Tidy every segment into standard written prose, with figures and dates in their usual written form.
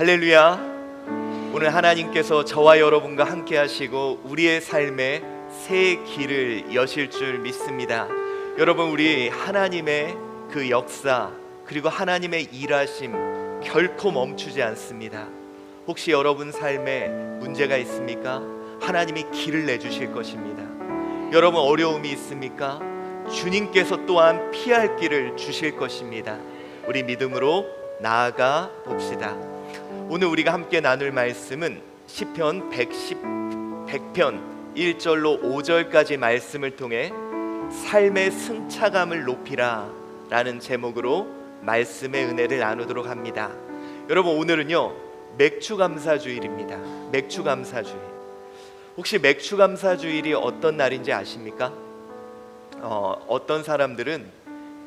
할렐루야. 오늘 하나님께서 저와 여러분과 함께 하시고 우리의 삶에 새 길을 여실 줄 믿습니다. 여러분, 우리 하나님의 그 역사 그리고 하나님의 일하심 결코 멈추지 않습니다. 혹시 여러분 삶에 문제가 있습니까? 하나님이 길을 내주실 것입니다. 여러분, 어려움이 있습니까? 주님께서 또한 피할 길을 주실 것입니다. 우리 믿음으로 나아가 봅시다. 오늘 우리가 함께 나눌 말씀은 시편 100편 1절로 5절까지 말씀을 통해 삶의 승차감을 높이라 라는 제목으로 말씀의 은혜를 나누도록 합니다. 여러분, 오늘은요 맥추감사주일입니다. 맥추감사주일. 혹시 맥추감사주일이 어떤 날인지 아십니까? 어떤 사람들은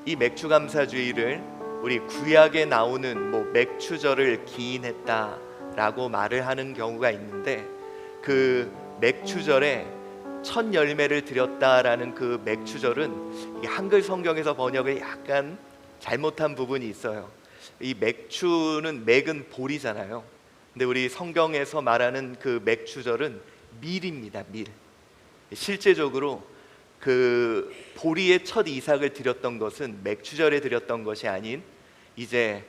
이 맥추감사주일을 우리 구약에 나오는 맥추절을 기인했다라고 말을 하는 경우가 있는데, 그 맥추절에 첫 열매를 드렸다라는 그 맥추절은 한글 성경에서 번역을 약간 잘못한 부분이 있어요. 이 맥추는 맥은 보리잖아요. 근데 우리 성경에서 말하는 그 맥추절은 밀입니다. 밀. 실제적으로 그 보리의 첫 이삭을 드렸던 것은 맥추절에 드렸던 것이 아닌 이제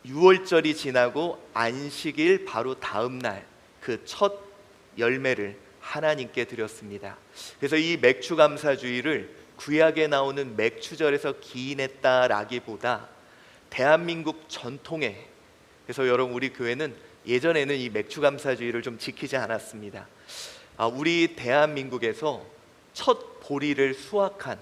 유월절이 지나고 안식일 바로 다음 날 그 첫 열매를 하나님께 드렸습니다. 그래서 이 맥추감사주의를 구약에 나오는 맥추절에서 기인했다라기보다 대한민국 전통에, 그래서 여러분, 우리 교회는 예전에는 이 맥추감사주의를 좀 지키지 않았습니다. 우리 대한민국에서 첫 보리를 수확한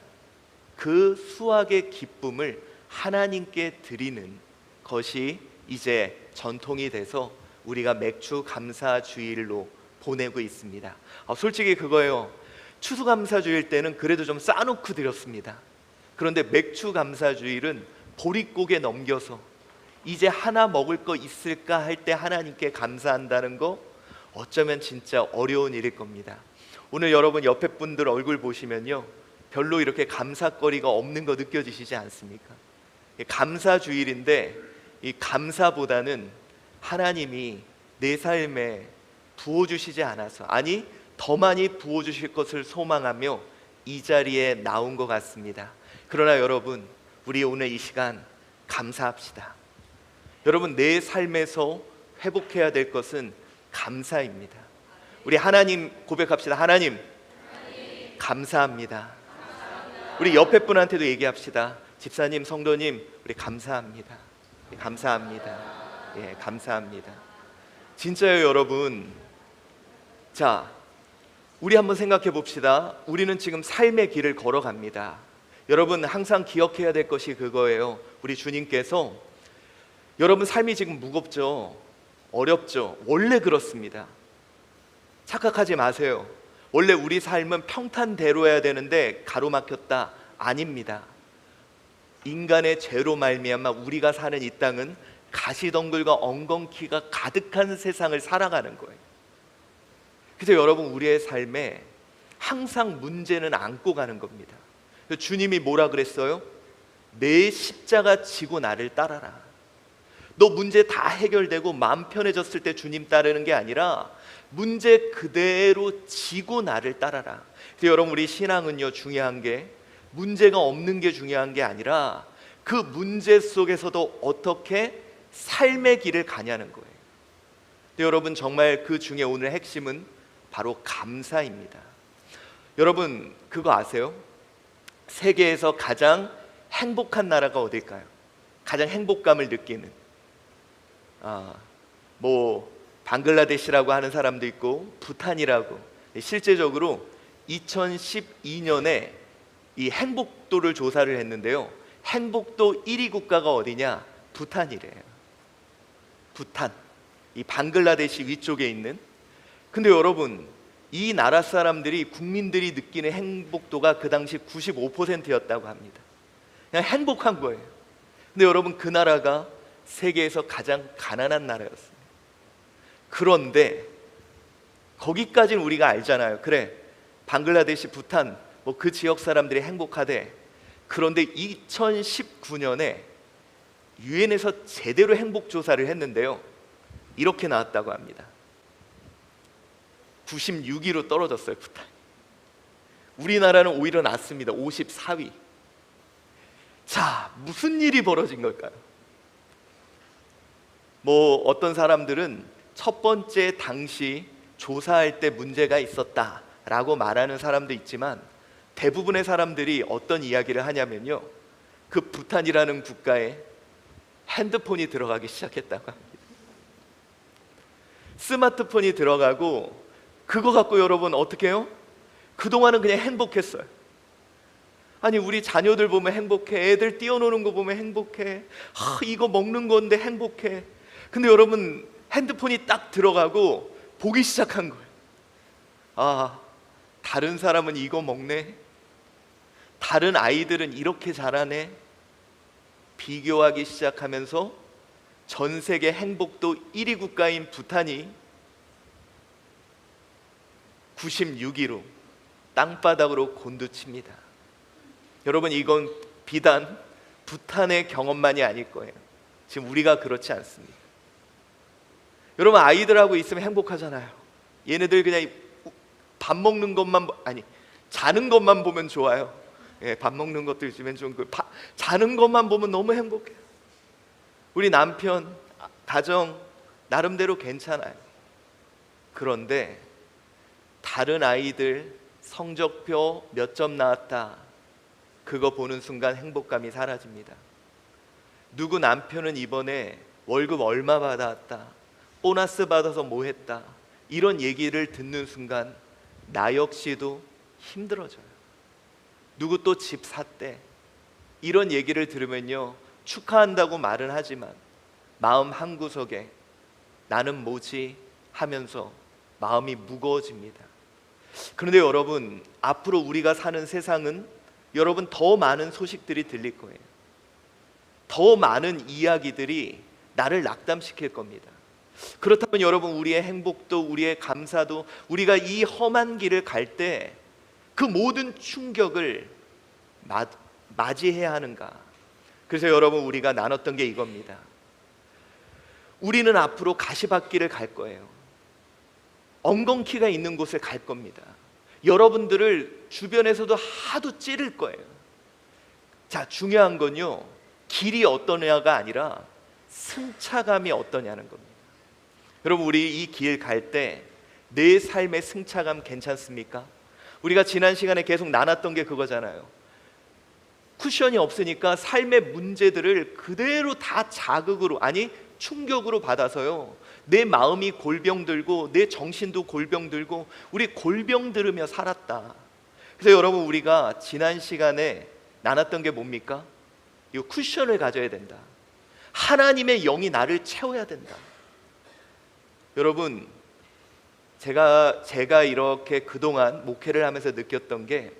그 수확의 기쁨을 하나님께 드리는 것이 이제 전통이 돼서 우리가 맥추감사주일로 보내고 있습니다. 솔직히 그거예요. 추수감사주일 때는 그래도 좀 싸놓고 드렸습니다. 그런데 맥추감사주일은 보릿고개 넘겨서 이제 하나 먹을 거 있을까 할 때 하나님께 감사한다는 거, 어쩌면 진짜 어려운 일일 겁니다. 오늘 여러분 옆에 분들 얼굴 보시면요, 별로 이렇게 감사거리가 없는 거 느껴지시지 않습니까? 감사주일인데 이 감사보다는 하나님이 내 삶에 부어주시지 않아서, 아니 더 많이 부어주실 것을 소망하며 이 자리에 나온 것 같습니다. 그러나 여러분, 우리 오늘 이 시간 감사합시다. 여러분, 내 삶에서 회복해야 될 것은 감사입니다. 우리 하나님 고백합시다. 하나님, 감사합니다. 우리 옆에 분한테도 얘기합시다. 집사님, 성도님, 우리 감사합니다. 감사합니다. 예, 감사합니다. 진짜요, 여러분. 자, 우리 한번 생각해 봅시다. 우리는 지금 삶의 길을 걸어갑니다. 여러분, 항상 기억해야 될 것이 그거예요. 우리 주님께서, 여러분 삶이 지금 무겁죠? 어렵죠? 원래 그렇습니다. 착각하지 마세요. 원래 우리 삶은 평탄대로여야 되는데 가로막혔다? 아닙니다. 인간의 죄로 말미암아 우리가 사는 이 땅은 가시덩굴과 엉겅퀴가 가득한 세상을 살아가는 거예요. 그래서 여러분, 우리의 삶에 항상 문제는 안고 가는 겁니다. 주님이 뭐라 그랬어요? 내 십자가 지고 나를 따라라. 너 문제 다 해결되고 마음 편해졌을 때 주님 따르는 게 아니라 문제 그대로 지고 나를 따라라. 그래서 여러분, 우리 신앙은요, 중요한 게 문제가 없는 게 중요한 게 아니라 그 문제 속에서도 어떻게 삶의 길을 가냐는 거예요. 근데 여러분, 정말 그 중에 오늘 핵심은 바로 감사입니다. 여러분, 그거 아세요? 세계에서 가장 행복한 나라가 어딜까요? 가장 행복감을 느끼는 방글라데시라고 하는 사람도 있고 부탄이라고. 실제적으로 2012년에 이 행복도를 조사를 했는데요, 행복도 1위 국가가 어디냐? 부탄이래요. 부탄, 이 방글라데시 위쪽에 있는. 근데 여러분, 이 나라 사람들이, 국민들이 느끼는 행복도가 그 당시 95%였다고 합니다. 그냥 행복한 거예요. 근데 여러분, 그 나라가 세계에서 가장 가난한 나라였습니다. 그런데 거기까지는 우리가 알잖아요. 그래, 방글라데시, 부탄 그 지역 사람들이 행복하대. 그런데 2019년에 유엔에서 제대로 행복 조사를 했는데요, 이렇게 나왔다고 합니다. 96위로 떨어졌어요, 부탄이. 우리나라는 오히려 낮습니다. 54위. 자, 무슨 일이 벌어진 걸까요? 어떤 사람들은 첫 번째 당시 조사할 때 문제가 있었다라고 말하는 사람도 있지만, 대부분의 사람들이 어떤 이야기를 하냐면요, 그 부탄이라는 국가에 핸드폰이 들어가기 시작했다고 합니다. 스마트폰이 들어가고 그거 갖고 여러분 어떻게 해요? 그동안은 그냥 행복했어요. 아니, 우리 자녀들 보면 행복해. 애들 뛰어노는 거 보면 행복해. 이거 먹는 건데 행복해. 근데 여러분, 핸드폰이 딱 들어가고 보기 시작한 거예요. 다른 사람은 이거 먹네. 다른 아이들은 이렇게 자라네. 비교하기 시작하면서 전 세계 행복도 1위 국가인 부탄이 96위로 땅바닥으로 곤두칩니다. 여러분, 이건 비단 부탄의 경험만이 아닐 거예요. 지금 우리가 그렇지 않습니다. 여러분, 아이들하고 있으면 행복하잖아요. 얘네들 그냥 밥 먹는 것만, 자는 것만 보면 좋아요. 밥 먹는 것도 있으면 좀 자는 것만 보면 너무 행복해요. 우리 남편, 가정 나름대로 괜찮아요. 그런데 다른 아이들 성적표 몇 점 나왔다, 그거 보는 순간 행복감이 사라집니다. 누구 남편은 이번에 월급 얼마 받았다, 보너스 받아서 뭐 했다, 이런 얘기를 듣는 순간 나 역시도 힘들어져요. 누구 또 집 샀대, 이런 얘기를 들으면요, 축하한다고 말은 하지만 마음 한구석에 나는 뭐지 하면서 마음이 무거워집니다. 그런데 여러분, 앞으로 우리가 사는 세상은 여러분 더 많은 소식들이 들릴 거예요. 더 많은 이야기들이 나를 낙담시킬 겁니다. 그렇다면 여러분, 우리의 행복도 우리의 감사도 우리가 이 험한 길을 갈 때 그 모든 충격을 맞이해야 하는가? 그래서 여러분, 우리가 나눴던 게 이겁니다. 우리는 앞으로 가시밭길을 갈 거예요. 엉겅퀴가 있는 곳을 갈 겁니다. 여러분들을 주변에서도 하도 찌를 거예요. 자, 중요한 건요, 길이 어떠냐가 아니라 승차감이 어떠냐는 겁니다. 여러분, 우리 이 길 갈 때 내 삶의 승차감 괜찮습니까? 우리가 지난 시간에 계속 나눴던 게 그거잖아요. 쿠션이 없으니까 삶의 문제들을 그대로 다 자극으로, 충격으로 받아서요, 내 마음이 골병 들고 내 정신도 골병 들고 우리 골병 들으며 살았다. 그래서 여러분, 우리가 지난 시간에 나눴던 게 뭡니까? 이 쿠션을 가져야 된다. 하나님의 영이 나를 채워야 된다. 여러분, 제가 이렇게 그동안 목회를 하면서 느꼈던 게,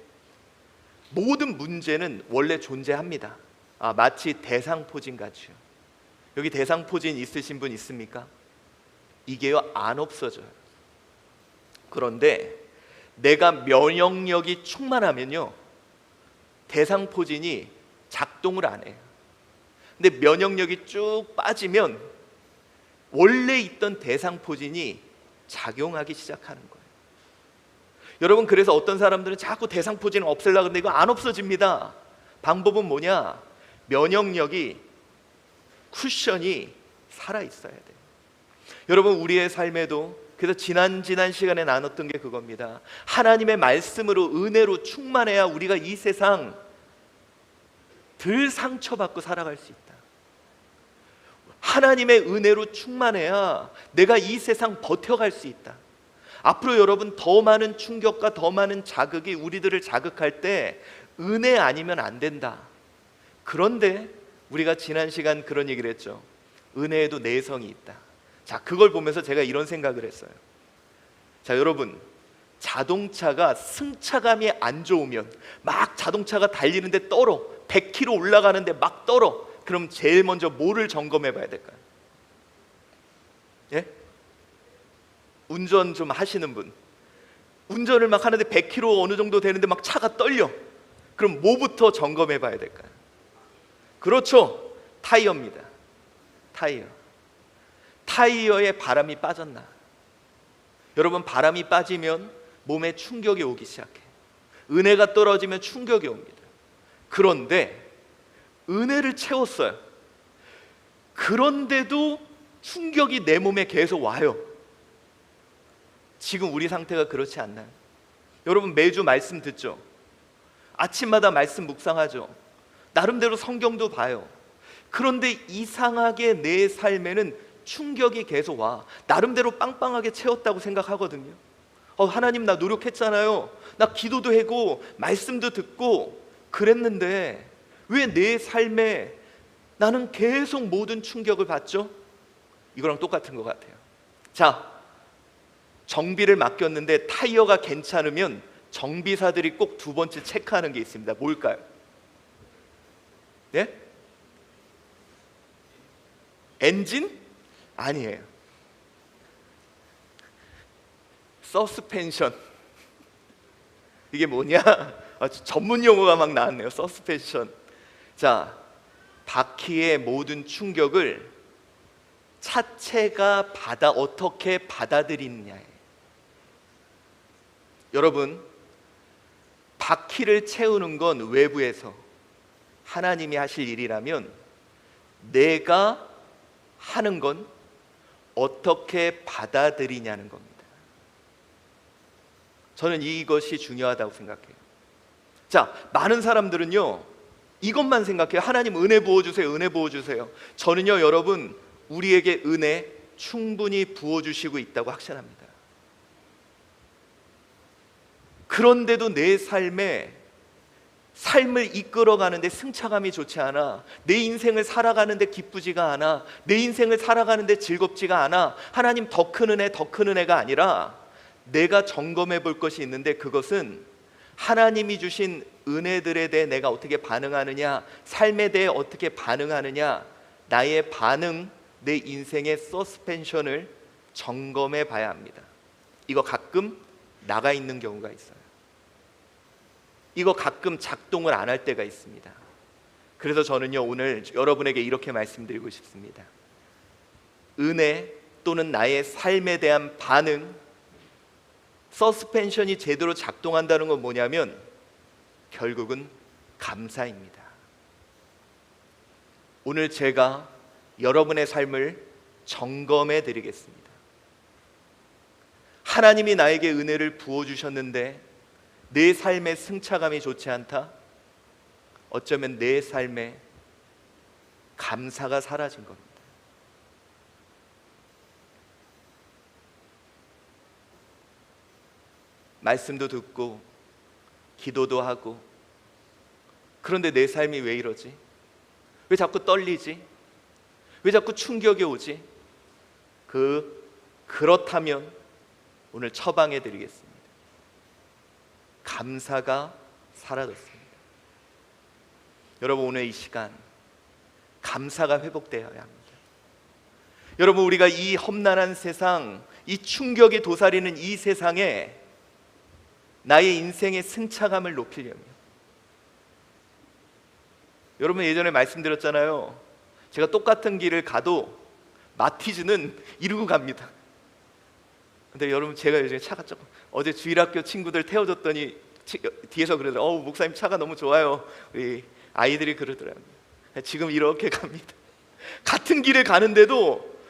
모든 문제는 원래 존재합니다. 마치 대상포진 같이요. 여기 대상포진 있으신 분 있습니까? 이게요, 안 없어져요. 그런데 내가 면역력이 충만하면요, 대상포진이 작동을 안 해요. 근데 면역력이 쭉 빠지면 원래 있던 대상포진이 작용하기 시작하는 거예요. 여러분, 그래서 어떤 사람들은 자꾸 대상포진을 없애려고 하는데 이거 안 없어집니다. 방법은 뭐냐? 면역력이, 쿠션이 살아있어야 돼요. 여러분, 우리의 삶에도, 그래서 지난 시간에 나눴던 게 그겁니다. 하나님의 말씀으로, 은혜로 충만해야 우리가 이 세상 덜 상처받고 살아갈 수 있다. 하나님의 은혜로 충만해야 내가 이 세상 버텨갈 수 있다. 앞으로 여러분, 더 많은 충격과 더 많은 자극이 우리들을 자극할 때 은혜 아니면 안 된다. 그런데 우리가 지난 시간 그런 얘기를 했죠. 은혜에도 내성이 있다. 자, 그걸 보면서 제가 이런 생각을 했어요. 자, 여러분, 자동차가 승차감이 안 좋으면, 막 자동차가 달리는데 떨어, 100km 올라가는데 막 떨어, 그럼 제일 먼저 뭐를 점검해 봐야 될까요? 예? 운전 좀 하시는 분, 운전을 막 하는데 100km 어느 정도 되는데 막 차가 떨려, 그럼 뭐부터 점검해 봐야 될까요? 그렇죠, 타이어입니다. 타이어에 바람이 빠졌나? 여러분, 바람이 빠지면 몸에 충격이 오기 시작해. 은혜가 떨어지면 충격이 옵니다. 그런데 은혜를 채웠어요. 그런데도 충격이 내 몸에 계속 와요. 지금 우리 상태가 그렇지 않나요? 여러분, 매주 말씀 듣죠? 아침마다 말씀 묵상하죠? 나름대로 성경도 봐요. 그런데 이상하게 내 삶에는 충격이 계속 와. 나름대로 빵빵하게 채웠다고 생각하거든요. 하나님, 나 노력했잖아요. 나 기도도 하고 말씀도 듣고 그랬는데 왜 내 삶에 나는 계속 모든 충격을 받죠? 이거랑 똑같은 것 같아요. 자, 정비를 맡겼는데 타이어가 괜찮으면 정비사들이 꼭 두 번째 체크하는 게 있습니다. 뭘까요? 예? 엔진? 아니에요. 서스펜션. 이게 뭐냐? 전문 용어가 막 나왔네요. 서스펜션. 자, 바퀴의 모든 충격을 차체가 어떻게 받아들이느냐예요. 여러분, 바퀴를 채우는 건 외부에서 하나님이 하실 일이라면 내가 하는 건 어떻게 받아들이냐는 겁니다. 저는 이것이 중요하다고 생각해요. 자, 많은 사람들은요 이것만 생각해요. 하나님 은혜 부어주세요, 은혜 부어주세요. 저는요, 여러분, 우리에게 은혜 충분히 부어주시고 있다고 확신합니다. 그런데도 내 삶을 이끌어가는데 승차감이 좋지 않아. 내 인생을 살아가는데 기쁘지가 않아. 내 인생을 살아가는데 즐겁지가 않아. 하나님, 더 큰 은혜, 더 큰 은혜가 아니라 내가 점검해 볼 것이 있는데, 그것은 하나님이 주신 은혜들에 대해 내가 어떻게 반응하느냐, 삶에 대해 어떻게 반응하느냐, 나의 반응, 내 인생의 서스펜션을 점검해 봐야 합니다. 이거 가끔 나가 있는 경우가 있어요. 이거 가끔 작동을 안 할 때가 있습니다. 그래서 저는요, 오늘 여러분에게 이렇게 말씀드리고 싶습니다. 은혜 또는 나의 삶에 대한 반응, 서스펜션이 제대로 작동한다는 건 뭐냐면 결국은 감사입니다. 오늘 제가 여러분의 삶을 점검해 드리겠습니다. 하나님이 나에게 은혜를 부어주셨는데 내 삶의 승차감이 좋지 않다? 어쩌면 내 삶에 감사가 사라진 겁니다. 말씀도 듣고 기도도 하고, 그런데 내 삶이 왜 이러지? 왜 자꾸 떨리지? 왜 자꾸 충격이 오지? 그렇다면 오늘 처방해 드리겠습니다. 감사가 사라졌습니다. 여러분, 오늘 이 시간 감사가 회복되어야 합니다. 여러분, 우리가 이 험난한 세상, 이 충격이 도사리는 이 세상에 나의 인생의 승차감을 높이려면, 여러분 예전에 말씀드렸잖아요. 제가 똑같은 길을 가도 마티즈는 이루고 갑니다. 근데 여러분, 제가 요즘에 차가 조금, 어제 주일학교 친구들 태워줬더니 뒤에서 그러더라고요. 목사님 차가 너무 좋아요. 우리 아이들이 그러더라고요. 지금 이렇게 갑니다. 같은 길을 가는데도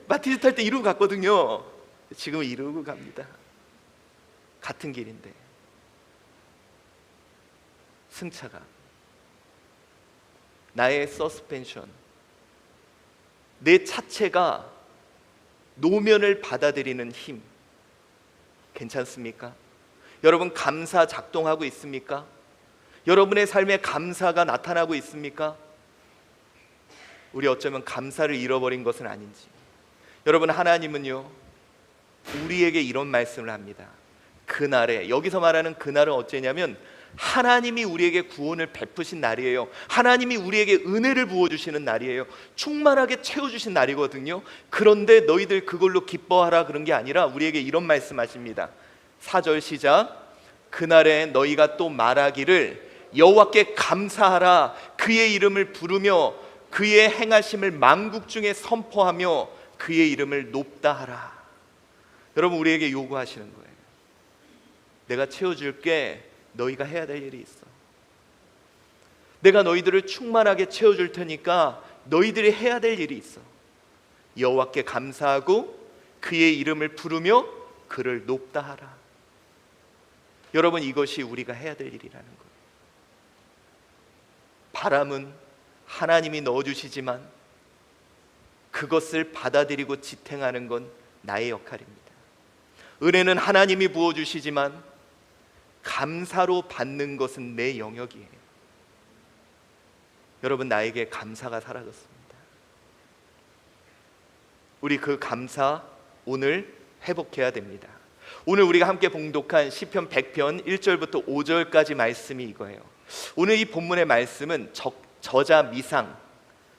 마티즈 탈 때 이루고 갔거든요. 지금 이루고 갑니다. 같은 길인데. 승차감, 나의 서스펜션, 내 차체가 노면을 받아들이는 힘, 괜찮습니까? 여러분, 감사 작동하고 있습니까? 여러분의 삶에 감사가 나타나고 있습니까? 우리 어쩌면 감사를 잃어버린 것은 아닌지. 여러분, 하나님은요 우리에게 이런 말씀을 합니다. 그날에, 여기서 말하는 그날은 어째냐면 하나님이 우리에게 구원을 베푸신 날이에요. 하나님이 우리에게 은혜를 부어주시는 날이에요. 충만하게 채워주신 날이거든요. 그런데 너희들 그걸로 기뻐하라 그런 게 아니라 우리에게 이런 말씀하십니다. 4절 시작. 그날에 너희가 또 말하기를 여호와께 감사하라. 그의 이름을 부르며 그의 행하심을 만국 중에 선포하며 그의 이름을 높다 하라. 여러분, 우리에게 요구하시는 거예요. 내가 채워줄게. 너희가 해야 될 일이 있어. 내가 너희들을 충만하게 채워줄 테니까 너희들이 해야 될 일이 있어. 여호와께 감사하고 그의 이름을 부르며 그를 높다 하라. 여러분, 이것이 우리가 해야 될 일이라는 거예요. 바람은 하나님이 넣어주시지만 그것을 받아들이고 지탱하는 건 나의 역할입니다. 은혜는 하나님이 부어주시지만 감사로 받는 것은 내 영역이에요. 여러분, 나에게 감사가 사라졌습니다. 우리 그 감사 오늘 회복해야 됩니다. 오늘 우리가 함께 봉독한 시편 100편 1절부터 5절까지 말씀이 이거예요. 오늘 이 본문의 말씀은 저자 미상.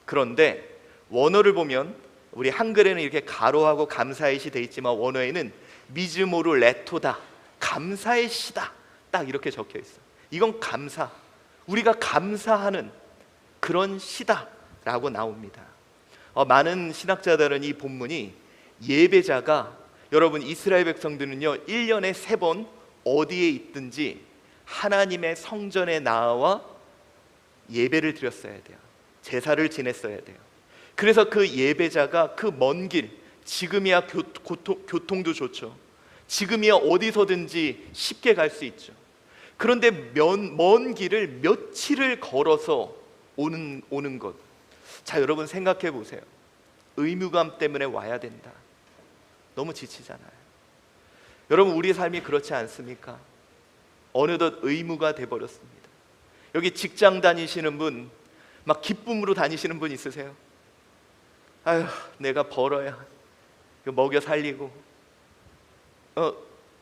그런데 원어를 보면 우리 한글에는 이렇게 가로하고 감사의 시 돼 있지만 원어에는 미즈모르 레토다, 감사의 시다, 딱 이렇게 적혀 있어요. 이건 감사, 우리가 감사하는 그런 시다라고 나옵니다. 많은 신학자들은 이 본문이 예배자가, 여러분 이스라엘 백성들은요 1년에 3번 어디에 있든지 하나님의 성전에 나와 예배를 드렸어야 돼요. 제사를 지냈어야 돼요. 그래서 그 예배자가 그 먼 길, 지금이야 교통도 좋죠. 지금이야 어디서든지 쉽게 갈 수 있죠. 그런데 먼 길을 며칠을 걸어서 오는 것. 자, 여러분 생각해 보세요. 의무감 때문에 와야 된다. 너무 지치잖아요. 여러분, 우리 삶이 그렇지 않습니까? 어느덧 의무가 돼버렸습니다. 여기 직장 다니시는 분, 막 기쁨으로 다니시는 분 있으세요? 아휴, 내가 벌어야 먹여 살리고,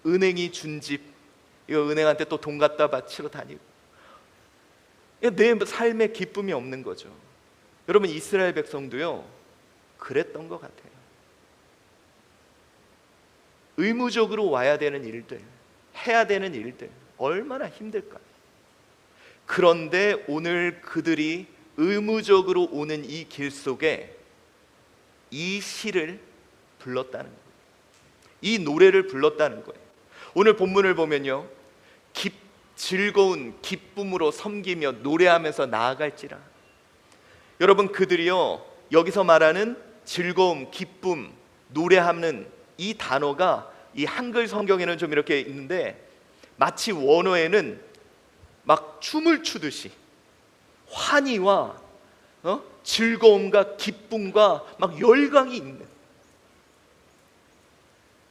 은행이 준 집, 이거 은행한테 또 돈 갖다 바치러 다니고, 내 삶에 기쁨이 없는 거죠. 여러분, 이스라엘 백성도요 그랬던 것 같아요. 의무적으로 와야 되는 일들, 해야 되는 일들, 얼마나 힘들까요? 그런데 오늘 그들이 의무적으로 오는 이 길 속에 이 시를 불렀다는 거예요. 이 노래를 불렀다는 거예요. 오늘 본문을 보면요, 즐거운 기쁨으로 섬기며 노래하면서 나아갈지라. 여러분, 그들이요 여기서 말하는 즐거움, 기쁨, 노래하는 이 단어가 이 한글 성경에는 좀 이렇게 있는데, 마치 원어에는 막 춤을 추듯이 환희와 즐거움과 기쁨과 막 열광이 있는,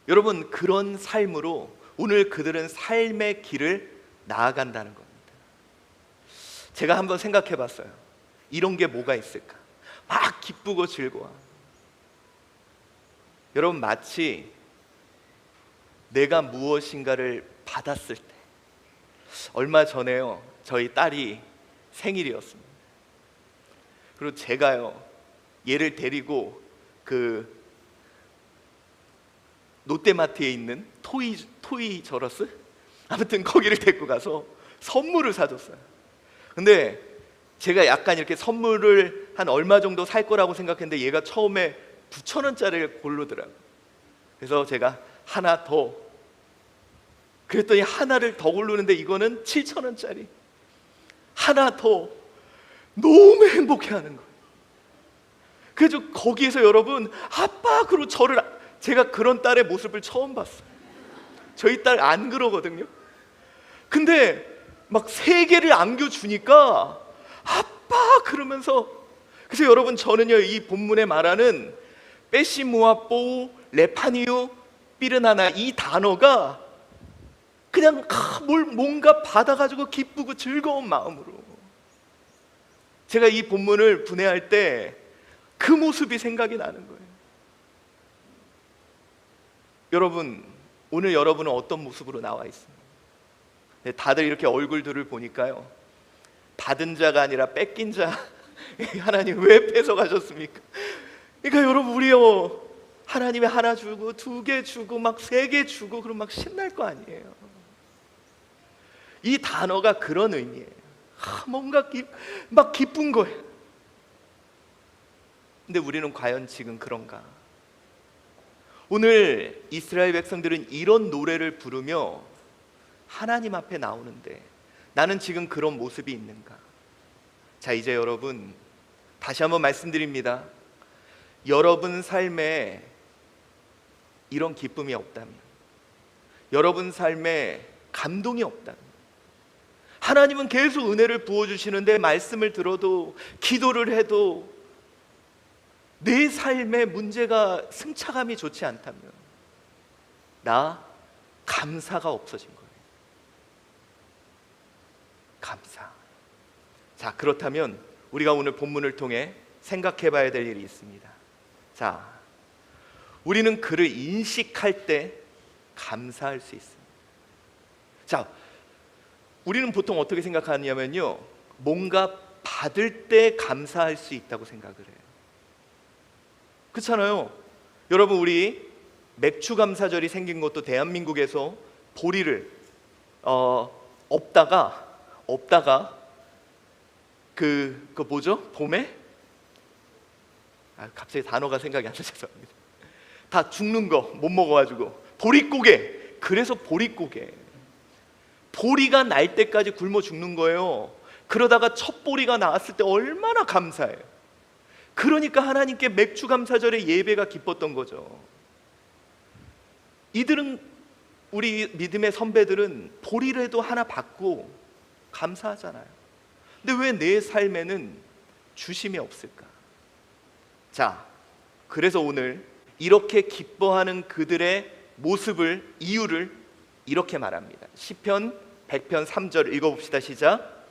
여러분 그런 삶으로 오늘 그들은 삶의 길을 나아간다는 겁니다. 제가 한번 생각해 봤어요. 이런 게 뭐가 있을까? 막 기쁘고 즐거워. 여러분, 마치 내가 무엇인가를 받았을 때, 얼마 전에요 저희 딸이 생일이었습니다. 그리고 제가요 얘를 데리고 그 롯데마트에 있는 토이저러스? 아무튼 거기를 데리고 가서 선물을 사줬어요. 근데 제가 약간 이렇게 선물을 한 얼마 정도 살 거라고 생각했는데 얘가 처음에 9,000원짜리를 고르더라고요. 그래서 제가 하나 더, 그랬더니 하나를 더 고르는데 이거는 7,000원짜리 하나 더. 너무 행복해하는 거예요. 그래서 거기에서 여러분, 아빠, 그러고 제가 그런 딸의 모습을 처음 봤어요. 저희 딸 안 그러거든요. 근데 막 3개를 안겨주니까 아빠 그러면서, 그래서 여러분 저는요 이 본문에 말하는 빼시모아뽀 레파니오 삐르나나 이 단어가 그냥 뭔가 받아가지고 기쁘고 즐거운 마음으로, 제가 이 본문을 분해할 때 그 모습이 생각이 나는 거예요. 여러분, 오늘 여러분은 어떤 모습으로 나와 있습니까? 다들 이렇게 얼굴들을 보니까요, 받은 자가 아니라 뺏긴 자. 하나님 왜 뺏어가셨습니까? 그러니까 여러분, 우리요 하나님이 하나 주고 2개 주고 막 3개 주고 그럼 막 신날 거 아니에요. 이 단어가 그런 의미예요. 뭔가 막 기쁜 거예요. 근데 우리는 과연 지금 그런가? 오늘 이스라엘 백성들은 이런 노래를 부르며 하나님 앞에 나오는데 나는 지금 그런 모습이 있는가? 자, 이제 여러분 다시 한번 말씀드립니다. 여러분 삶에 이런 기쁨이 없다면, 여러분 삶에 감동이 없다면, 하나님은 계속 은혜를 부어주시는데 말씀을 들어도 기도를 해도 내 삶의 문제가 승차감이 좋지 않다면 나 감사가 없어진 거예요. 감사. 자, 그렇다면 우리가 오늘 본문을 통해 생각해 봐야 될 일이 있습니다. 자, 우리는 그를 인식할 때 감사할 수 있습니다. 자, 우리는 보통 어떻게 생각하냐면요, 뭔가 받을 때 감사할 수 있다고 생각을 해요. 그렇잖아요. 여러분, 우리 맥주 감사절이 생긴 것도 대한민국에서 보리를 업다가 그 뭐죠? 봄에? 갑자기 단어가 생각이 안 나서 죄송합니다. 다 죽는 거 못 먹어가지고 보릿고개. 그래서 보릿고개. 보리가 날 때까지 굶어 죽는 거예요. 그러다가 첫 보리가 나왔을 때 얼마나 감사해요. 그러니까 하나님께 맥주 감사절의 예배가 기뻤던 거죠. 이들은, 우리 믿음의 선배들은 보리라도 하나 받고 감사하잖아요. 근데 왜 내 삶에는 주심이 없을까? 자, 그래서 오늘 이렇게 기뻐하는 그들의 모습을, 이유를 이렇게 말합니다. 시편 100편 3절 읽어봅시다. 시작.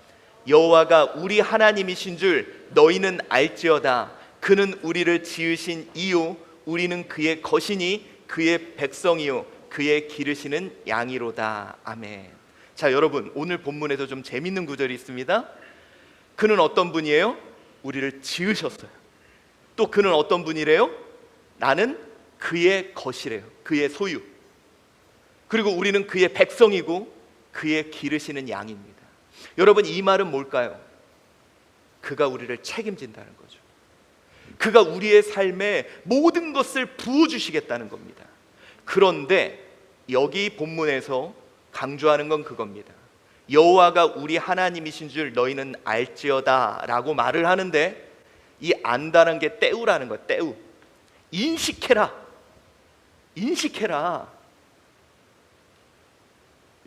여호와가 우리 하나님이신 줄 너희는 알지어다. 그는 우리를 지으신 이요 우리는 그의 것이니 그의 백성이요 그의 기르시는 양이로다. 아멘. 자, 여러분, 오늘 본문에도 좀 재밌는 구절이 있습니다. 그는 어떤 분이에요? 우리를 지으셨어요. 또 그는 어떤 분이래요? 나는 그의 것이래요. 그의 소유. 그리고 우리는 그의 백성이고 그의 기르시는 양입니다. 여러분, 이 말은 뭘까요? 그가 우리를 책임진다는 거죠. 그가 우리의 삶에 모든 것을 부어주시겠다는 겁니다. 그런데 여기 본문에서 강조하는 건 그겁니다. 여호와가 우리 하나님이신 줄 너희는 알지어다 라고 말을 하는데, 이 안다는 게 떼우라는 거예요. 떼우. 인식해라. 인식해라.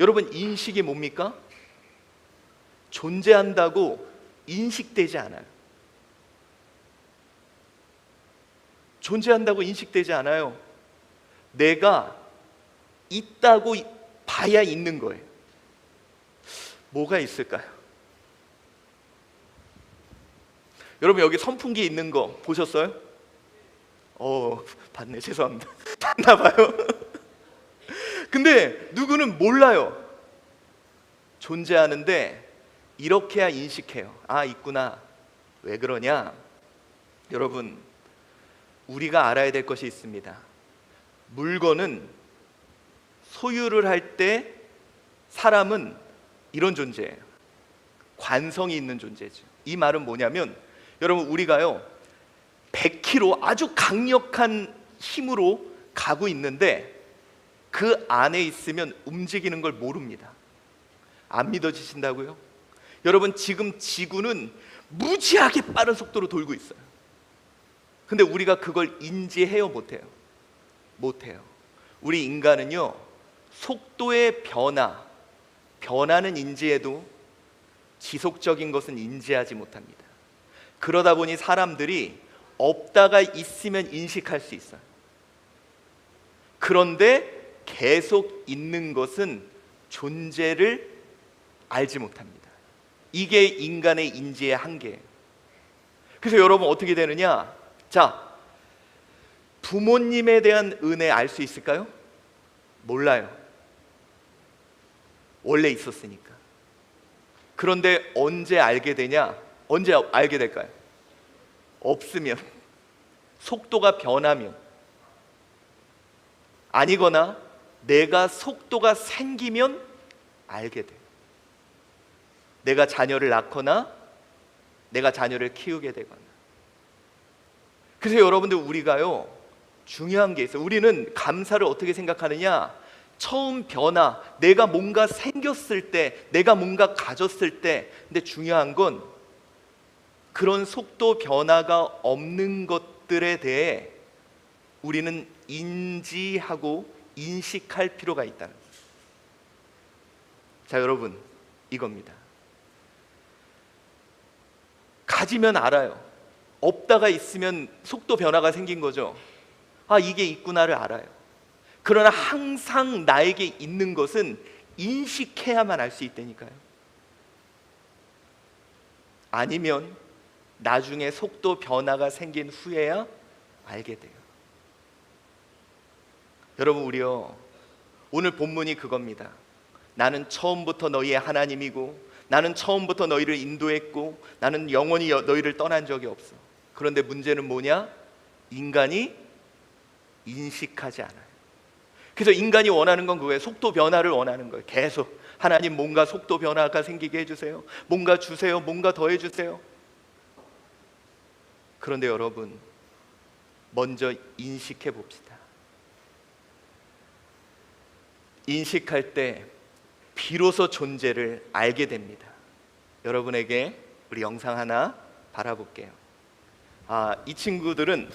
여러분, 인식이 뭡니까? 존재한다고 인식되지 않아요. 존재한다고 인식되지 않아요. 내가 있다고 봐야 있는 거예요. 뭐가 있을까요? 여러분, 여기 선풍기 있는 거 보셨어요? 봤네. 죄송합니다. 봤나 봐요. 근데 누구는 몰라요. 존재하는데 이렇게야 인식해요. 아, 있구나. 왜 그러냐? 여러분, 우리가 알아야 될 것이 있습니다. 물건은 소유를 할 때 사람은 이런 존재예요. 관성이 있는 존재죠. 이 말은 뭐냐면, 여러분, 우리가요 100kg 아주 강력한 힘으로 가고 있는데 그 안에 있으면 움직이는 걸 모릅니다. 안 믿어지신다고요? 여러분, 지금 지구는 무지하게 빠른 속도로 돌고 있어요. 근데 우리가 그걸 인지해요? 못해요? 못해요. 우리 인간은요, 속도의 변화는 인지해도 지속적인 것은 인지하지 못합니다. 그러다 보니 사람들이 없다가 있으면 인식할 수 있어요. 그런데 계속 있는 것은 존재를 알지 못합니다. 이게 인간의 인지의 한계예요. 그래서 여러분, 어떻게 되느냐? 자, 부모님에 대한 은혜 알 수 있을까요? 몰라요. 원래 있었으니까. 그런데 언제 알게 되냐? 언제 알게 될까요? 없으면, 속도가 변하면, 아니거나 내가 속도가 생기면 알게 돼요. 내가 자녀를 낳거나 내가 자녀를 키우게 되거나. 그래서 여러분들, 우리가요 중요한 게 있어요. 우리는 감사를 어떻게 생각하느냐? 처음 변화, 내가 뭔가 생겼을 때, 내가 뭔가 가졌을 때. 근데 중요한 건 그런 속도 변화가 없는 것들에 대해 우리는 인지하고 인식할 필요가 있다는 거예요. 자, 여러분, 이겁니다. 가지면 알아요. 없다가 있으면 속도 변화가 생긴 거죠. 아, 이게 있구나를 알아요. 그러나 항상 나에게 있는 것은 인식해야만 알 수 있다니까요. 아니면 나중에 속도 변화가 생긴 후에야 알게 돼요. 여러분, 우리요, 오늘 본문이 그겁니다. 나는 처음부터 너희의 하나님이고 나는 처음부터 너희를 인도했고 나는 영원히 너희를 떠난 적이 없어. 그런데 문제는 뭐냐? 인간이 인식하지 않아요. 그래서 인간이 원하는 건 그거예요. 속도 변화를 원하는 거예요. 계속 하나님 뭔가 속도 변화가 생기게 해주세요. 뭔가 주세요. 뭔가 더 해주세요. 그런데 여러분, 먼저 인식해 봅시다. 인식할 때 비로소 존재를 알게 됩니다. 여러분에게 우리 영상 하나 바라볼게요. 이 친구들은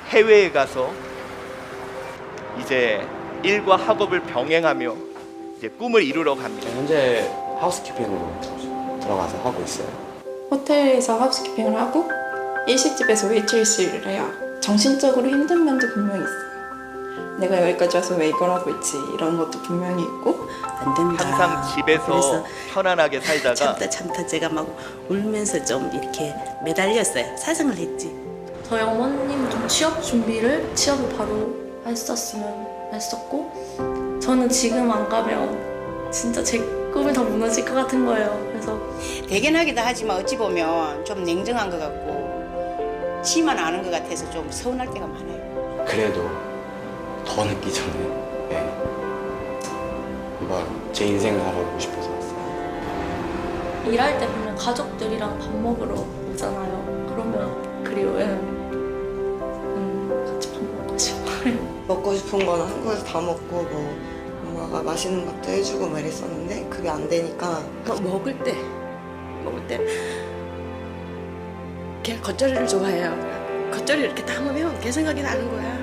해외에 가서 이제 일과 학업을 병행하며 이제 꿈을 이루러 갑니다. 현재 하우스키핑으로 들어가서 하고 있어요. 호텔에서 하우스키핑을 하고 일식집에서 웨이트리스를 해요. 정신적으로 힘든 면도 분명히 있어요. 내가 여기까지 와서 왜 이걸 하고 있지, 이런 것도 분명히 있고. 안 된다. 항상 집에서 편안하게 살다가 참다 제가 막 울면서 좀 이렇게 매달렸어요. 사정을 했지. 저희 어머님도 취업을 바로 했었고, 저는 지금 안 가면 진짜 제 꿈이 다 무너질 것 같은 거예요. 그래서 대견하기도 하지만 어찌 보면 좀 냉정한 것 같고 지만 아는 것 같아서 좀 서운할 때가 많아요. 그래도 더 늦기 전에 한번 제 인생을 살아보고 싶어서 왔어요. 일할 때 보면 가족들이랑 밥 먹으러 오잖아요. 그러면 그리워요. 같이 밥 먹고 싶어요. 먹고 싶은 거는 한국에서 다 먹고 뭐 엄마가 맛있는 것도 해주고 막 이랬었는데 그게 안 되니까 먹을 때 그냥 겉절이를 좋아해요. 겉절이 이렇게 담으면 걔 생각이 나는 거야.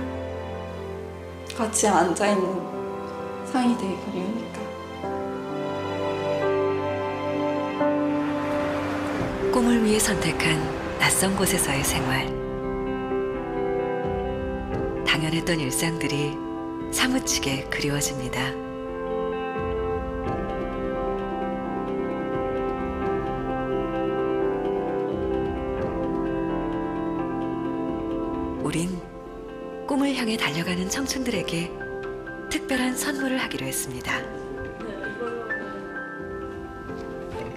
같이 앉아있는 상이 되게 그리우니까. 꿈을 위해 선택한 낯선 곳에서의 생활. 당연했던 일상들이 사무치게 그리워집니다. 우린 꿈을 향해 달려가는 청춘들에게 특별한 선물을 하기로 했습니다.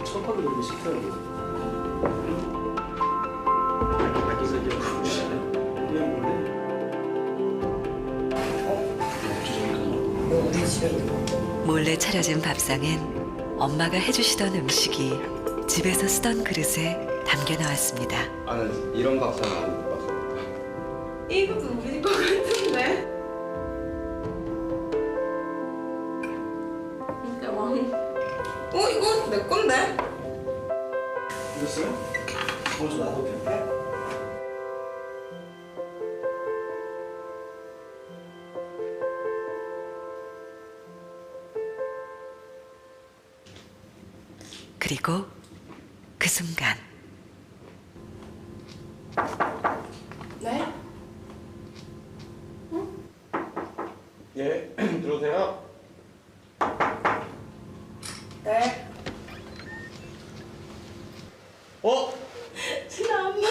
첫번으로 너무 식사를 우리 집에 있는 거 몰래 차려진 밥상엔 엄마가 해주시던 음식이 집에서 쓰던 그릇에 담겨 나왔습니다. 나는 이런 밥상 안 봤어. 이것도 우리 집 거 같은데? 진짜 왕. 이거 내 건데? 이겼어요? 먼저 나도 돼? 그리고 그 순간 네? 예, 들어오세요. 네. 진짜 엄마.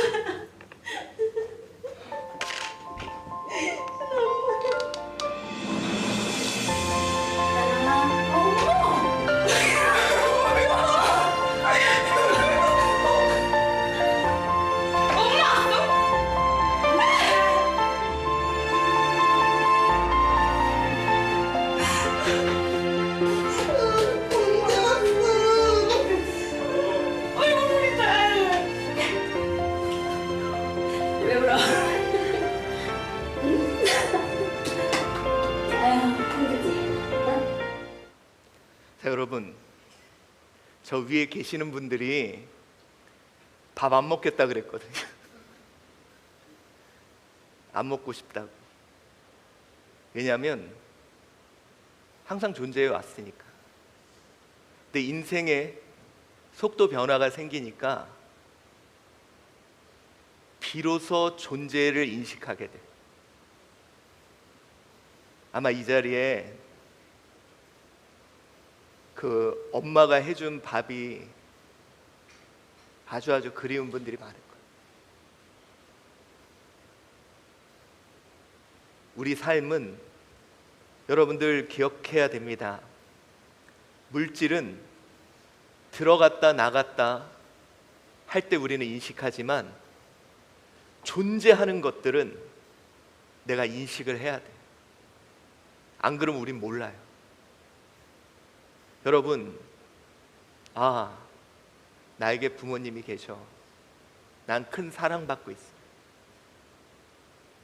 자, 여러분, 저 위에 계시는 분들이 밥 안 먹겠다 그랬거든요. 안 먹고 싶다고. 왜냐하면 항상 존재해 왔으니까. 근데 인생에 속도 변화가 생기니까 비로소 존재를 인식하게 돼. 아마 이 자리에 그 엄마가 해준 밥이 아주 그리운 분들이 많을 거예요. 우리 삶은 여러분들 기억해야 됩니다. 물질은 들어갔다 나갔다 할 때 우리는 인식하지만 존재하는 것들은 내가 인식을 해야 돼. 안 그러면 우린 몰라요. 여러분, 아, 나에게 부모님이 계셔. 난 큰 사랑받고 있어.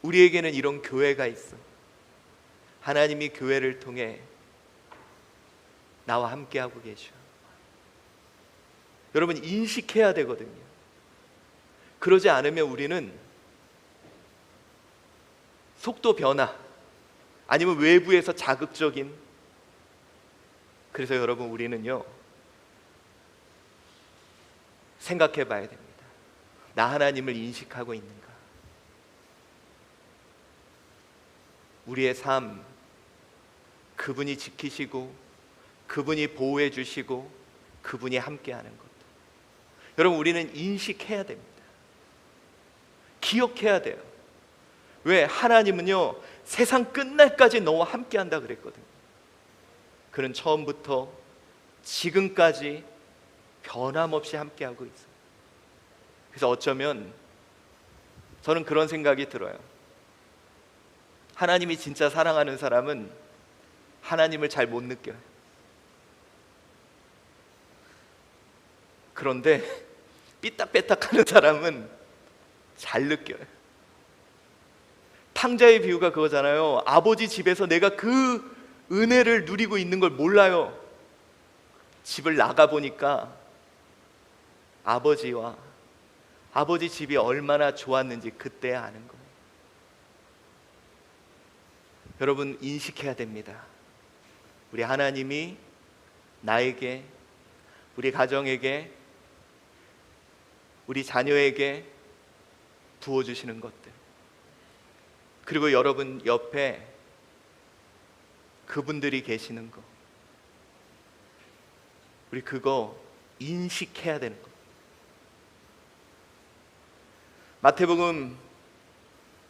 우리에게는 이런 교회가 있어. 하나님이 교회를 통해 나와 함께하고 계셔. 여러분, 인식해야 되거든요. 그러지 않으면 우리는 속도 변화 아니면 외부에서 자극적인, 그래서 여러분 우리는요 생각해 봐야 됩니다. 나 하나님을 인식하고 있는가? 우리의 삶, 그분이 지키시고 그분이 보호해 주시고 그분이 함께하는 것, 여러분 우리는 인식해야 됩니다. 기억해야 돼요. 왜? 하나님은요 세상 끝날까지 너와 함께한다 그랬거든요. 그는 처음부터 지금까지 변함없이 함께하고 있어요. 그래서 어쩌면 저는 그런 생각이 들어요. 하나님이 진짜 사랑하는 사람은 하나님을 잘 못 느껴요. 그런데 삐딱빼딱하는 사람은 잘 느껴요. 탕자의 비유가 그거잖아요. 아버지 집에서 내가 그 은혜를 누리고 있는 걸 몰라요. 집을 나가보니까 아버지 집이 얼마나 좋았는지 그때 아는 거예요. 여러분 인식해야 됩니다. 우리 하나님이 나에게, 우리 가정에게, 우리 자녀에게 부어주시는 것들, 그리고 여러분 옆에 그분들이 계시는 거, 우리 그거 인식해야 되는 거. 마태복음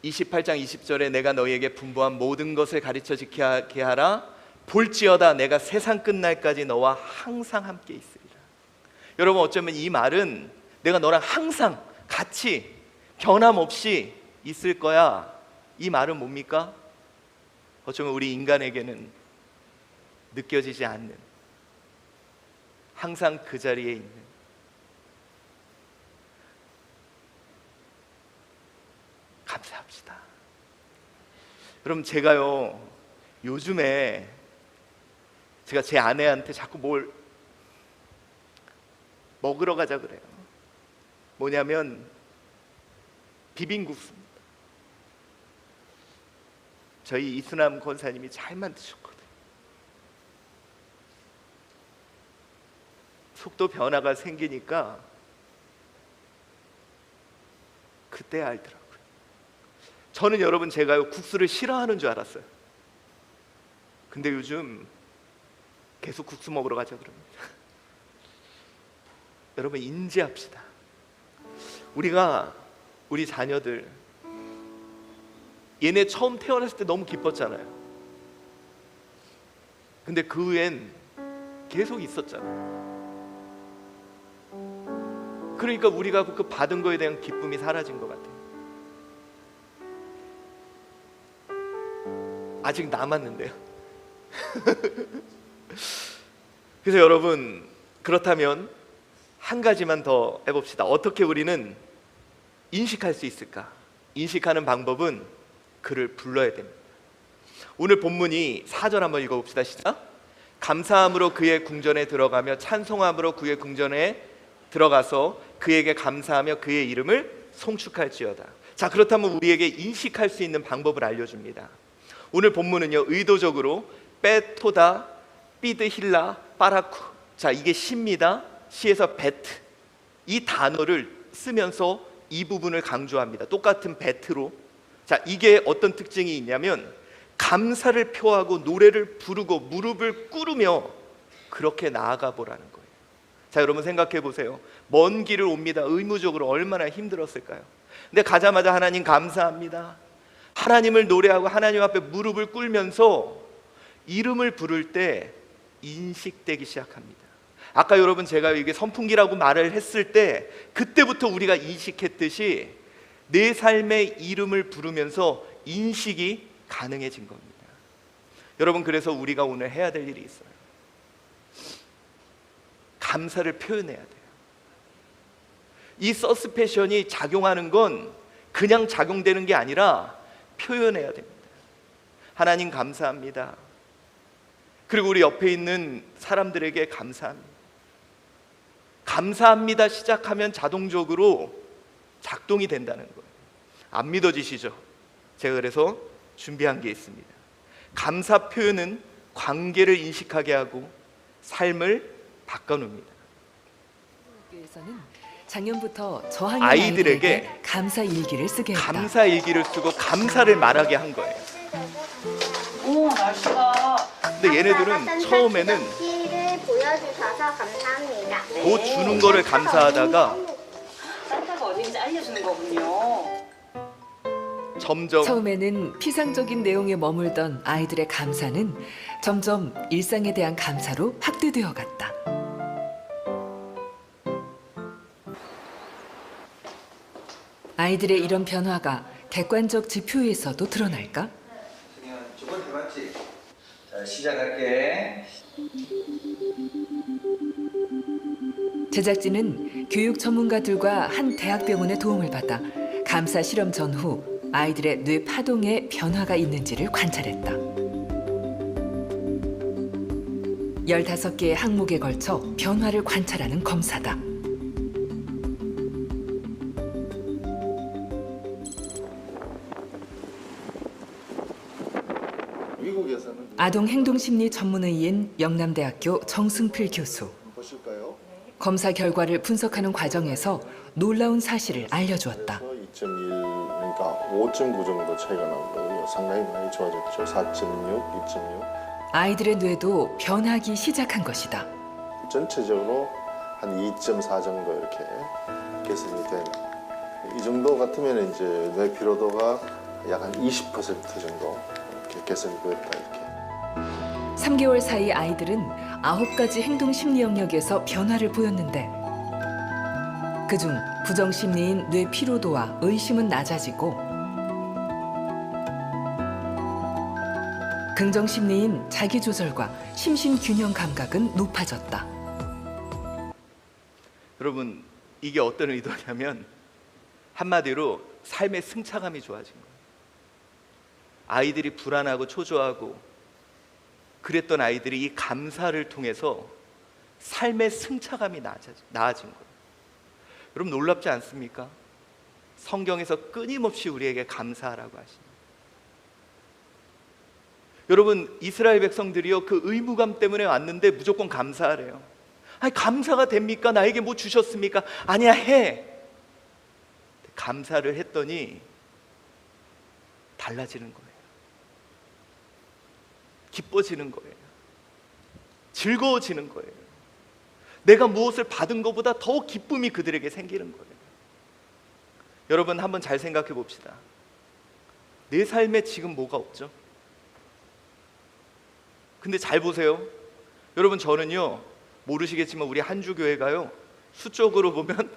28장 20절에 내가 너희에게 분부한 모든 것을 가르쳐 지키게 하라. 볼지어다 내가 세상 끝날까지 너와 항상 함께 있으리라. 여러분 어쩌면 이 말은 내가 너랑 항상 같이 변함없이 있을 거야, 이 말은 뭡니까? 어쩌면 우리 인간에게는 느껴지지 않는, 항상 그 자리에 있는, 감사합시다. 여러분 제가요 요즘에 제가 제 아내한테 자꾸 뭘 먹으러 가자 그래요. 뭐냐면 비빔국수입니다. 저희 이수남 권사님이 잘 만드셨거든요. 속도 변화가 생기니까 그때 알더라고요. 저는 여러분 제가요 국수를 싫어하는 줄 알았어요. 근데 요즘 계속 국수 먹으러 가자 그럽니다. 여러분 인지합시다. 우리 자녀들, 얘네 처음 태어났을 때 너무 기뻤잖아요. 근데 그 후엔 계속 있었잖아요. 그러니까 우리가 그 받은 거에 대한 기쁨이 사라진 것 같아요. 아직 남았는데요. 그래서 여러분 그렇다면 한 가지만 더 해봅시다. 어떻게 우리는 인식할 수 있을까? 인식하는 방법은 그를 불러야 됩니다. 오늘 본문이 4절 한번 읽어봅시다. 시작. 감사함으로 그의 궁전에 들어가며 찬송함으로 그의 궁전에 들어가서 그에게 감사하며 그의 이름을 송축할지어다. 자, 그렇다면 우리에게 인식할 수 있는 방법을 알려줍니다. 오늘 본문은요, 의도적으로 빼토다, 삐드힐라, 빠라쿠, 자, 이게 시입니다. 시에서 베트, 이 단어를 쓰면서 이 부분을 강조합니다. 똑같은 베트로. 자, 이게 어떤 특징이 있냐면 감사를 표하고 노래를 부르고 무릎을 꿇으며 그렇게 나아가 보라는 거예요. 자, 여러분 생각해 보세요. 먼 길을 옵니다. 의무적으로 얼마나 힘들었을까요? 근데 가자마자 하나님 감사합니다, 하나님을 노래하고 하나님 앞에 무릎을 꿇으면서 이름을 부를 때 인식되기 시작합니다. 아까 여러분 제가 이게 선풍기라고 말을 했을 때 그때부터 우리가 인식했듯이 내 삶의 이름을 부르면서 인식이 가능해진 겁니다. 여러분, 그래서 우리가 오늘 해야 될 일이 있어요. 감사를 표현해야 돼요. 이 서스펜션이 작용하는 건 그냥 작용되는 게 아니라 표현해야 됩니다. 하나님 감사합니다. 그리고 우리 옆에 있는 사람들에게 감사합니다. 감사합니다 시작하면 자동적으로 작동이 된다는 거예요. 안 믿어지시죠? 제가 그래서 준비한 게 있습니다. 감사 표현은 관계를 인식하게 하고 삶을 바꿔놓습니다. 교회에서는 작년부터 저학년 아이들에게 아이들에게 감사 일기를 쓰게 했다. 감사 일기를 쓰고 감사를 말하게 한 거예요. 오, 날씨가. 근데 얘네들은 처음에는 를 보여주셔서 감사합니다. 곧 주는 거를 감사하다가 산타가 어딘지 알려주는 거군요. 점점 처음에는 피상적인 내용에 머물던 아이들의 감사는 점점 일상에 대한 감사로 확대되어 갔다. 아이들의 이런 변화가 객관적 지표에서도 드러날까? 승현, 저번 해봤지? 자, 시작할게. 제작진은 교육 전문가들과 한 대학병원의 도움을 받아 감사 실험 전후 아이들의 뇌 파동에 변화가 있는지를 관찰했다. 15개의 항목에 걸쳐 변화를 관찰하는 검사다. 미국에서는 아동행동심리 전문의인 영남대학교 정승필 교수. 보실까요? 검사 결과를 분석하는 과정에서 놀라운 사실을 알려주었다. 2.1 그러니까 5.9 정도 차이가 나고요. 상당히 많이 좋아졌죠. 4.6, 2.6. 아이들의 뇌도 변하기 시작한 것이다. 전체적으로 한 2.4 정도 이렇게 개선이 된. 이 정도 같으면 이제 뇌 피로도가 약 한 20% 정도 이렇게 개선이 됐다 이렇게. 3개월 사이 아이들은 9가지 행동 심리 영역에서 변화를 보였는데 그중 부정 심리인 뇌 피로도와 의심은 낮아지고 긍정 심리인 자기 조절과 심신 균형 감각은 높아졌다. 여러분, 이게 어떤 의도냐면 한마디로 삶의 승차감이 좋아진 거예요. 아이들이 불안하고 초조하고 그랬던 아이들이 이 감사를 통해서 삶의 승차감이 나아진 거예요. 여러분, 놀랍지 않습니까? 성경에서 끊임없이 우리에게 감사하라고 하십니다. 여러분, 이스라엘 백성들이요, 그 의무감 때문에 왔는데 무조건 감사하래요. 아니, 감사가 됩니까? 나에게 뭐 주셨습니까? 아니야, 해. 감사를 했더니 달라지는 거예요. 기뻐지는 거예요. 즐거워지는 거예요. 내가 무엇을 받은 것보다 더 기쁨이 그들에게 생기는 거예요. 여러분, 한번 잘 생각해 봅시다. 내 삶에 지금 뭐가 없죠? 근데 잘 보세요. 여러분, 저는요, 모르시겠지만 우리 한주교회가요, 수적으로 보면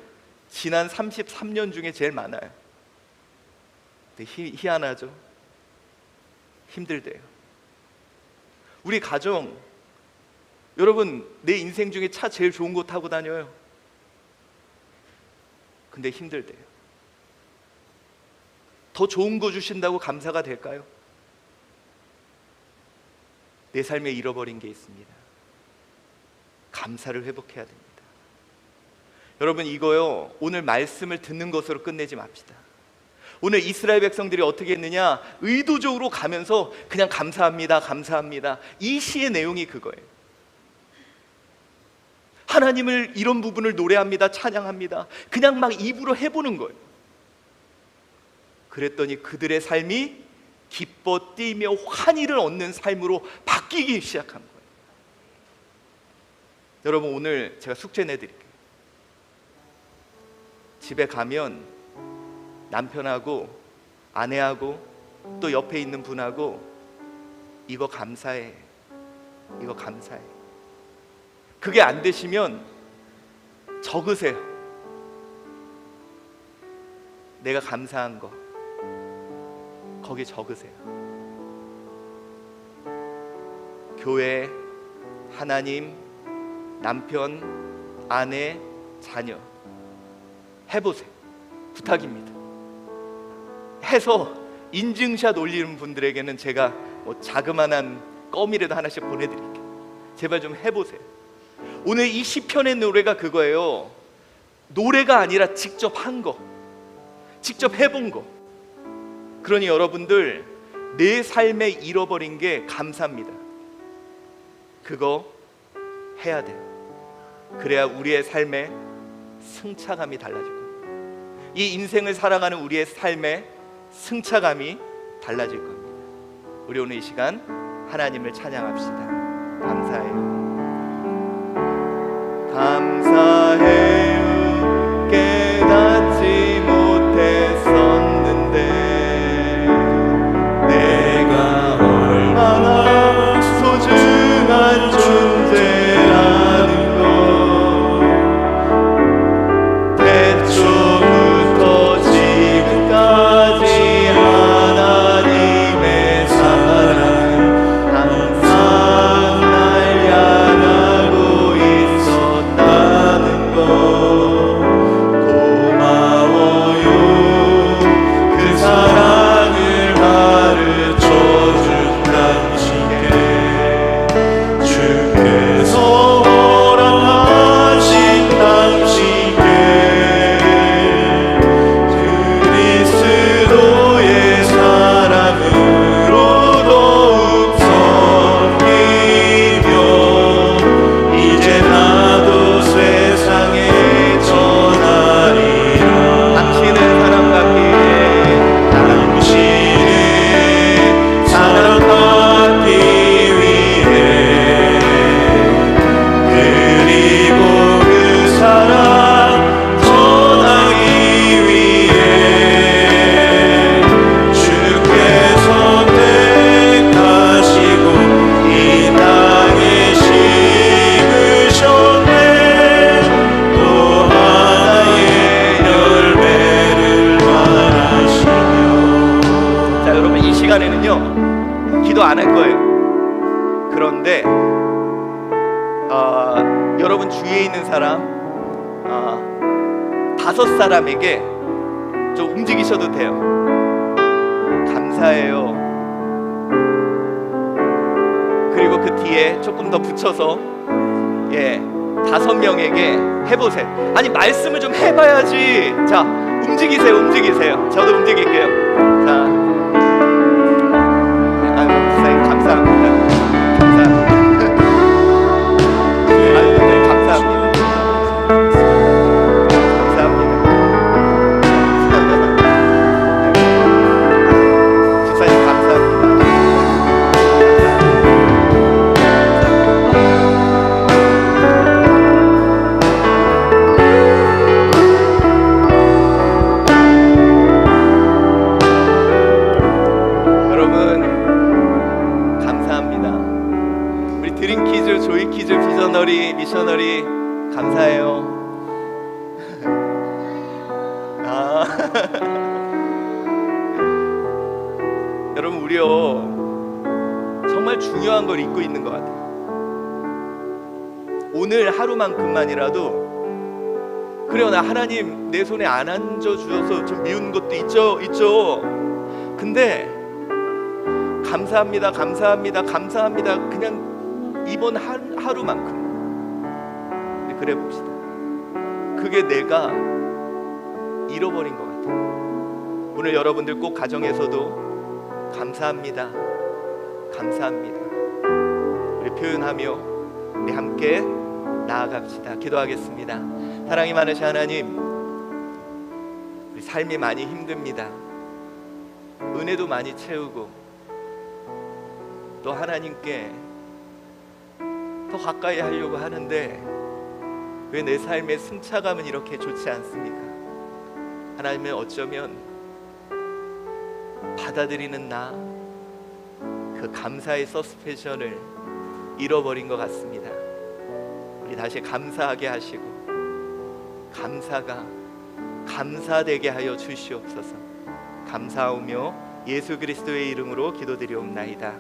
지난 33년 중에 제일 많아요. 근데 희한하죠? 힘들대요. 우리 가정, 여러분, 내 인생 중에 차 제일 좋은 거 타고 다녀요. 근데 힘들대요. 더 좋은 거 주신다고 감사가 될까요? 내 삶에 잃어버린 게 있습니다. 감사를 회복해야 됩니다. 여러분, 이거요, 오늘 말씀을 듣는 것으로 끝내지 맙시다. 오늘 이스라엘 백성들이 어떻게 했느냐, 의도적으로 가면서 그냥 감사합니다, 감사합니다. 이 시의 내용이 그거예요. 하나님을 이런 부분을 노래합니다, 찬양합니다. 그냥 막 입으로 해보는 거예요. 그랬더니 그들의 삶이 기뻐 뛰며 환희를 얻는 삶으로 바뀌기 시작한 거예요. 여러분, 오늘 제가 숙제 내드릴게요. 집에 가면 남편하고 아내하고 또 옆에 있는 분하고 이거 감사해, 이거 감사해. 그게 안 되시면 적으세요. 내가 감사한 거 거기 적으세요. 교회, 하나님, 남편, 아내, 자녀 해보세요. 부탁입니다. 해서 인증샷 올리는 분들에게는 제가 뭐 자그마한 껌이라도 하나씩 보내드릴게요. 제발 좀 해보세요. 오늘 이 시편의 노래가 그거예요. 노래가 아니라 직접 한 거, 직접 해본 거. 그러니 여러분들, 내 삶에 잃어버린 게 감사입니다. 그거 해야 돼요. 그래야 우리의 삶에 승차감이 달라질 겁니다. 이 인생을 살아가는 우리의 삶에 승차감이 달라질 겁니다. 우리 오늘 이 시간 하나님을 찬양합시다. 감사해요. 감사해요. 깨닫지 못했었는데 내가 얼마나 소중한 존재라는 걸 태초부터 지금까지 하나님의 사랑은 항상 날 향하고 있었다는 걸 고마워요. 그 사랑을 가르쳐준 당신께 주께서 허락하신 당신께 그리스도의 사랑으로 더욱 섬기며 이제 나도 세상에 전하리라. 당신을 사랑받기 위해 그리고 그 사랑 전하기 위해 주께서 택하시고 이 땅에 심으셨네. 또 하나의 열매를 말하시며. 자, 여러분, 이 시간에는요 기도 안 할 거예요. 그런데 여러분 주위에 있는 사람 5사람에게 좀 움직이셔도 돼요. 감사해요. 그리고 그 뒤에 조금 더 붙여서 5명에게 해보세요. 아니, 말씀을 좀 해봐야지. 자, 움직이세요, 움직이세요. 저도 움직일게요. 자, 목사님 감사합니다. 감사합니다. 감사합니다. 집사님 감사합니다. 여러분 감사합니다. 우리 드림키즈, 조이키즈, 비저너리, 미셔너리 감사해요. 여러분, 우리요 정말 중요한 걸 잊고 있는 것 같아요. 오늘 하루만큼만이라도 그래요, 나 하나님 내 손에 안 앉아주셔서 좀 미운 것도 있죠. 근데 감사합니다, 감사합니다, 감사합니다. 그냥 이번 하루만큼 그래 봅시다. 그게 내가 잃어버린 것 같아요. 오늘 여러분들 꼭 가정에서도 감사합니다, 감사합니다 우리 표현하며 우리 함께 나아갑시다. 기도하겠습니다. 사랑이 많으신 하나님, 우리 삶이 많이 힘듭니다. 은혜도 많이 채우고 또 하나님께 더 가까이 하려고 하는데 왜 내 삶의 승차감은 이렇게 좋지 않습니까? 하나님은 어쩌면 받아들이는 나, 그 감사의 서스펜션을 잃어버린 것 같습니다. 우리 다시 감사하게 하시고 감사가 감사되게 하여 주시옵소서. 감사하며 예수 그리스도의 이름으로 기도드리옵나이다.